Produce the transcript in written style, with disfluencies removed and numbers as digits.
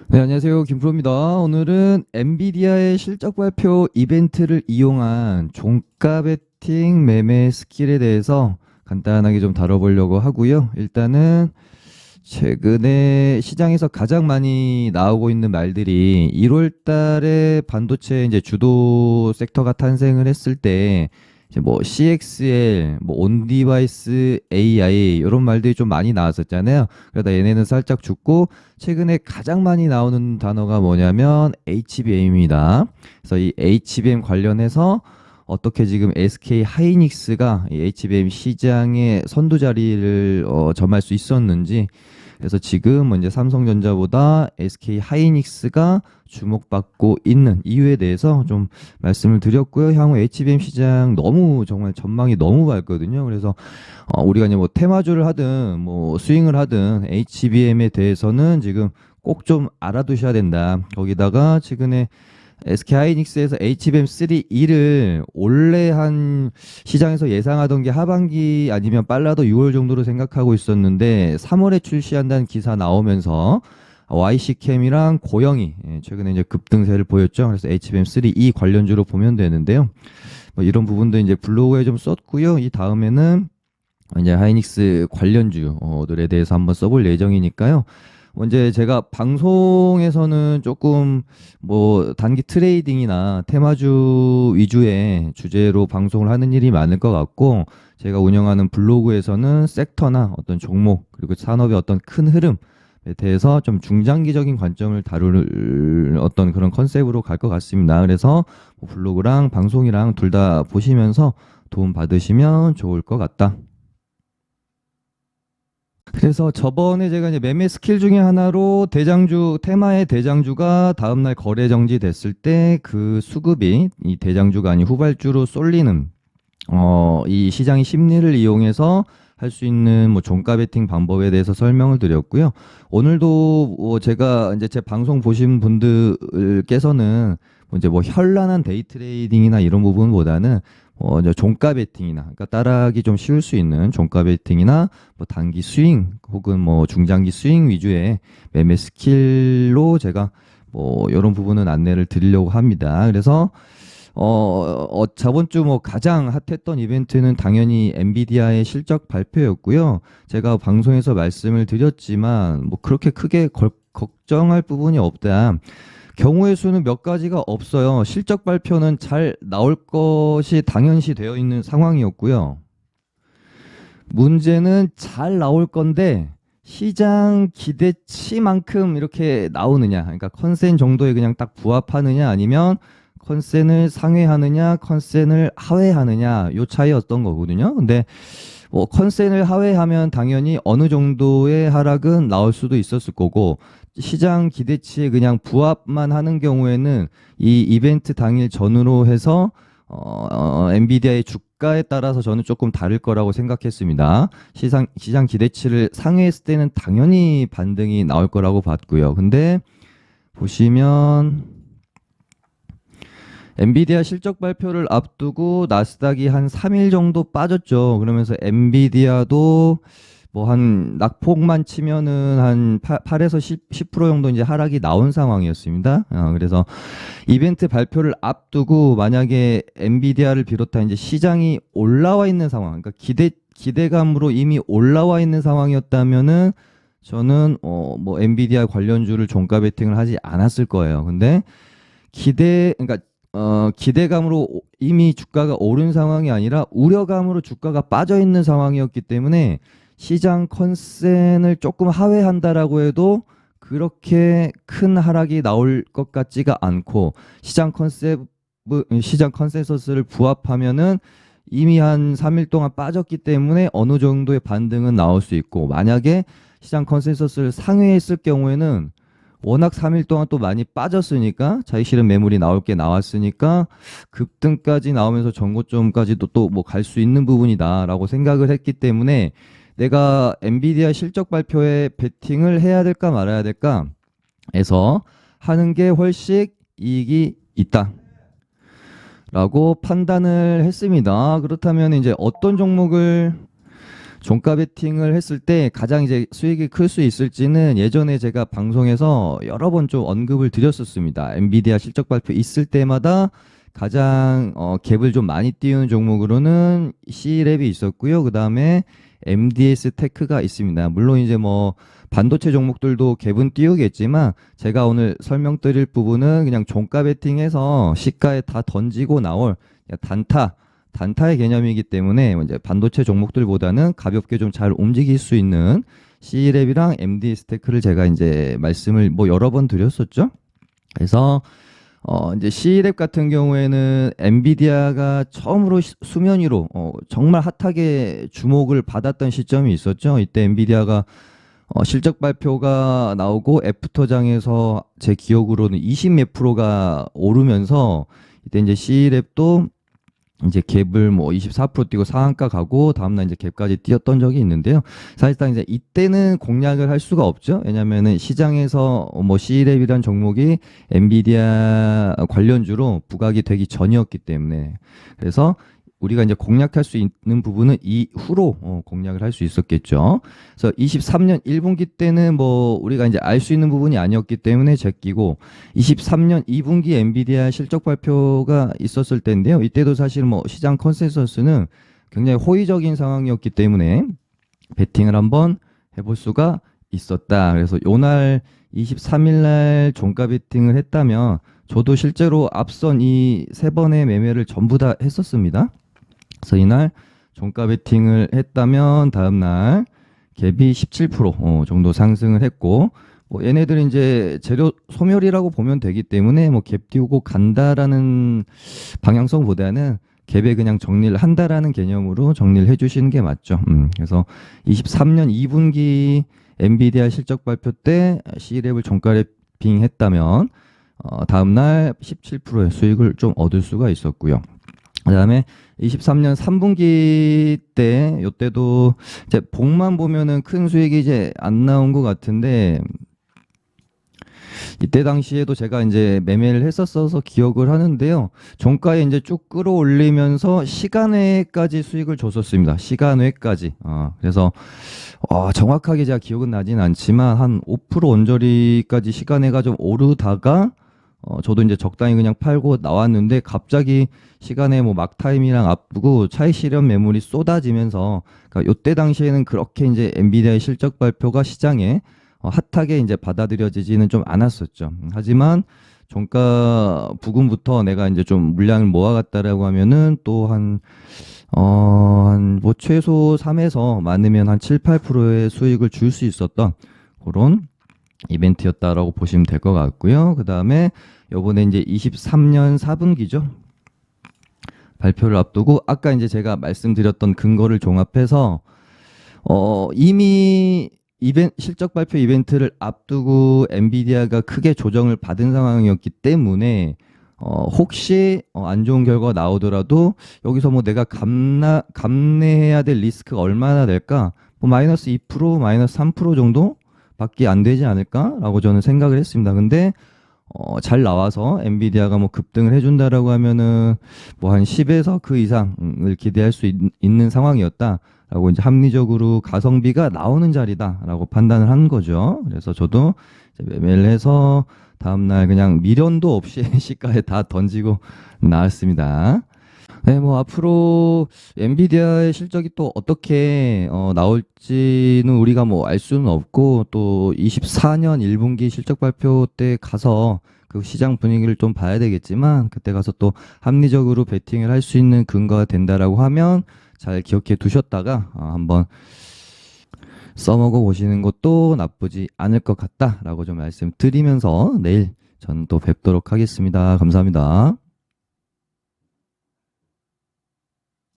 네, 안녕하세요. 김프로입니다. 오늘은 엔비디아의 실적 발표 이벤트를 이용한 종가 베팅 매매 스킬에 대해서 간단하게 좀 다뤄보려고 하고요. 일단은 최근에 시장에서 가장 많이 나오고 있는 말들이 1월 달에 반도체 이제 주도 섹터가 탄생을 했을 때 이제 뭐 CXL, 뭐 온디바이스 AI 이런 말들이 좀 많이 나왔었잖아요. 그러다 얘네는 살짝 죽고 최근에 가장 많이 나오는 단어가 뭐냐면 HBM입니다. 그래서 이 HBM 관련해서 어떻게 지금 SK 하이닉스가 이 HBM 시장의 선두 자리를 점할 수 있었는지, 그래서 지금 이제 삼성전자보다 SK 하이닉스가 주목받고 있는 이유에 대해서 좀 말씀을 드렸고요. 향후 HBM 시장 너무 정말 전망이 너무 밝거든요. 그래서 우리가 이제 뭐 테마주를 하든 뭐 스윙을 하든 HBM에 대해서는 지금 꼭 좀 알아두셔야 된다. 거기다가 최근에 SK하이닉스에서 HBM3E를 원래 한 시장에서 예상하던 게 하반기 아니면 빨라도 6월 정도로 생각하고 있었는데 3월에 출시한다는 기사 나오면서 YC캠이랑 고영이 최근에 이제 급등세를 보였죠. 그래서 HBM3E 관련주로 보면 되는데요. 뭐 이런 부분도 이제 블로그에 좀 썼고요. 이 다음에는 이제 하이닉스 관련주들에 대해서 한번 써볼 예정이니까요. 이제 제가 방송에서는 조금 뭐 단기 트레이딩이나 테마주 위주의 주제로 방송을 하는 일이 많을 것 같고, 제가 운영하는 블로그에서는 섹터나 어떤 종목 그리고 산업의 어떤 큰 흐름에 대해서 좀 중장기적인 관점을 다룰 어떤 그런 컨셉으로 갈 것 같습니다. 그래서 뭐 블로그랑 방송이랑 둘 다 보시면서 도움 받으시면 좋을 것 같다. 그래서 저번에 제가 이제 매매 스킬 중에 하나로 대장주, 테마의 대장주가 다음날 거래 정지됐을 때 그 수급이 이 대장주가 아닌 후발주로 쏠리는 이 시장의 심리를 이용해서 할 수 있는 뭐 종가 베팅 방법에 대해서 설명을 드렸고요. 오늘도 제가 이제 제 방송 보신 분들께서는 뭐 이제 뭐 현란한 데이 트레이딩이나 이런 부분보다는 이제 종가 베팅이나, 그러니까 따라하기 좀 쉬울 수 있는 종가 베팅이나 뭐 단기 스윙 혹은 뭐 중장기 스윙 위주의 매매 스킬로 제가 뭐 이런 부분은 안내를 드리려고 합니다. 그래서 저번 주 뭐 가장 핫했던 이벤트는 당연히 엔비디아의 실적 발표였고요. 제가 방송에서 말씀을 드렸지만 뭐 그렇게 크게 걱정할 부분이 없다. 경우의 수는 몇 가지가 없어요. 실적 발표는 잘 나올 것이 당연시 되어 있는 상황이었고요. 문제는 잘 나올 건데 시장 기대치만큼 이렇게 나오느냐, 그러니까 컨센 정도에 그냥 딱 부합하느냐, 아니면 컨센을 상회하느냐, 컨센을 하회하느냐, 요 차이였던 거거든요. 근데 뭐 컨센을 하회하면 당연히 어느 정도의 하락은 나올 수도 있었을 거고, 시장 기대치에 그냥 부합만 하는 경우에는 이 이벤트 당일 전후로 해서 엔비디아의 주가에 따라서 저는 조금 다를 거라고 생각했습니다. 시장 기대치를 상회했을 때는 당연히 반등이 나올 거라고 봤고요. 근데 보시면 엔비디아 실적 발표를 앞두고 나스닥이 한 3일 정도 빠졌죠. 그러면서 엔비디아도 뭐 한 낙폭만 치면은 한 8에서 10% 정도 이제 하락이 나온 상황이었습니다. 그래서 이벤트 발표를 앞두고 만약에 엔비디아를 비롯한 이제 시장이 올라와 있는 상황, 그러니까 기대감으로 이미 올라와 있는 상황이었다면은 저는 뭐 엔비디아 관련주를 종가 베팅을 하지 않았을 거예요. 근데 그러니까 기대감으로 이미 주가가 오른 상황이 아니라 우려감으로 주가가 빠져 있는 상황이었기 때문에 시장 컨센을 조금 하회한다라고 해도 그렇게 큰 하락이 나올 것 같지가 않고, 시장 컨센서스를 부합하면은 이미 한 3일 동안 빠졌기 때문에 어느 정도의 반등은 나올 수 있고, 만약에 시장 컨센서스를 상회했을 경우에는 워낙 3일 동안 또 많이 빠졌으니까 자기 실은 매물이 나올 게 나왔으니까 급등까지 나오면서 전고점까지도 또 뭐 갈 수 있는 부분이다라고 생각을 했기 때문에 내가 엔비디아 실적 발표에 베팅을 해야 될까 말아야 될까 해서 하는 게 훨씬 이익이 있다라고 판단을 했습니다. 그렇다면 이제 어떤 종목을 종가 베팅을 했을 때 가장 이제 수익이 클 수 있을지는 예전에 제가 방송에서 여러 번 좀 언급을 드렸었습니다. 엔비디아 실적 발표 있을 때마다 가장 갭을 좀 많이 띄우는 종목으로는 C랩이 있었고요. 그 다음에 MDS 테크가 있습니다. 물론 이제 뭐 반도체 종목들도 갭은 띄우겠지만 제가 오늘 설명드릴 부분은 그냥 종가 베팅해서 시가에 다 던지고 나올 단타의 개념이기 때문에 이제 반도체 종목들보다는 가볍게 좀 잘 움직일 수 있는 C랩이랑 MDS 테크를 제가 이제 말씀을 뭐 여러 번 드렸었죠. 그래서 이제 C랩 같은 경우에는 엔비디아가 처음으로 수면 위로 정말 핫하게 주목을 받았던 시점이 있었죠. 이때 엔비디아가 실적 발표가 나오고 애프터장에서 제 기억으로는 20 몇 프로가 오르면서 이때 이제 C랩도 이제 갭을 뭐 24% 뛰고 상한가 가고 다음날 이제 갭까지 뛰었던 적이 있는데요. 사실상 이제 이때는 공략을 할 수가 없죠. 왜냐면은 시장에서 뭐 C랩이란 종목이 엔비디아 관련주로 부각이 되기 전이었기 때문에 그래서 우리가 이제 공략할 수 있는 부분은 이후로 공략을 할 수 있었겠죠. 그래서 23년 1분기 때는 뭐 우리가 이제 알 수 있는 부분이 아니었기 때문에 제끼고 23년 2분기 엔비디아 실적 발표가 있었을 때인데요. 이때도 사실 뭐 시장 컨센서스는 굉장히 호의적인 상황이었기 때문에 베팅을 한번 해볼 수가 있었다. 그래서 요날 23일 날 종가 베팅을 했다면 저도 실제로 앞선 이 세 번의 매매를 전부 다 했었습니다. 그래서 이날 종가 베팅을 했다면 다음날 갭이 17% 정도 상승을 했고 뭐 얘네들은 이제 재료 소멸이라고 보면 되기 때문에 뭐 갭 띄우고 간다라는 방향성보다는 갭에 그냥 정리를 한다라는 개념으로 정리를 해주시는 게 맞죠. 그래서 23년 2분기 엔비디아 실적 발표 때 C랩을 종가 베팅 했다면 다음날 17%의 수익을 좀 얻을 수가 있었고요. 그 다음에 23년 3분기 때, 요때도 이제 봉만 보면은 큰 수익이 이제 안 나온 것 같은데, 이때 당시에도 제가 이제 매매를 했었어서 기억을 하는데요. 종가에 이제 쭉 끌어올리면서 시간외까지 수익을 줬었습니다. 시간외까지. 그래서, 정확하게 제가 기억은 나진 않지만, 한 5% 언저리까지 시간외가 좀 오르다가, 저도 이제 적당히 그냥 팔고 나왔는데 갑자기 시간에 뭐 막타임이랑 앞두고 차익 실현 매물이 쏟아지면서 그러니까 요때 당시에는 그렇게 이제 엔비디아의 실적 발표가 시장에 핫하게 이제 받아들여지지는 좀 않았었죠. 하지만 종가 부근부터 내가 이제 좀 물량을 모아갔다라고 하면은 또 한 뭐 최소 3에서 많으면 한 7, 8%의 수익을 줄 수 있었던 그런 이벤트였다라고 보시면 될 것 같고요. 그 다음에 요번에 이제 23년 4분기죠. 발표를 앞두고 아까 이제 제가 말씀드렸던 근거를 종합해서 이미 실적 발표 이벤트를 앞두고 엔비디아가 크게 조정을 받은 상황이었기 때문에 혹시 안 좋은 결과가 나오더라도 여기서 뭐 내가 감내해야 될 리스크가 얼마나 될까? 뭐 마이너스 2%, 마이너스 3% 정도? 밖에 안 되지 않을까라고 저는 생각을 했습니다. 근데 잘 나와서 엔비디아가 뭐 급등을 해준다라고 하면은 뭐 한 10에서 그 이상을 기대할 수 있는 상황이었다라고 이제 합리적으로 가성비가 나오는 자리다라고 판단을 한 거죠. 그래서 저도 이제 매매를 해서 다음날 그냥 미련도 없이 시가에 다 던지고 나왔습니다. 네, 뭐 앞으로 엔비디아의 실적이 또 어떻게 나올지는 우리가 뭐 알 수는 없고 또 24년 1분기 실적 발표 때 가서 그 시장 분위기를 좀 봐야 되겠지만 그때 가서 또 합리적으로 베팅을 할 수 있는 근거가 된다라고 하면 잘 기억해 두셨다가 한번 써먹어 보시는 것도 나쁘지 않을 것 같다라고 좀 말씀드리면서 내일 저는 또 뵙도록 하겠습니다. 감사합니다.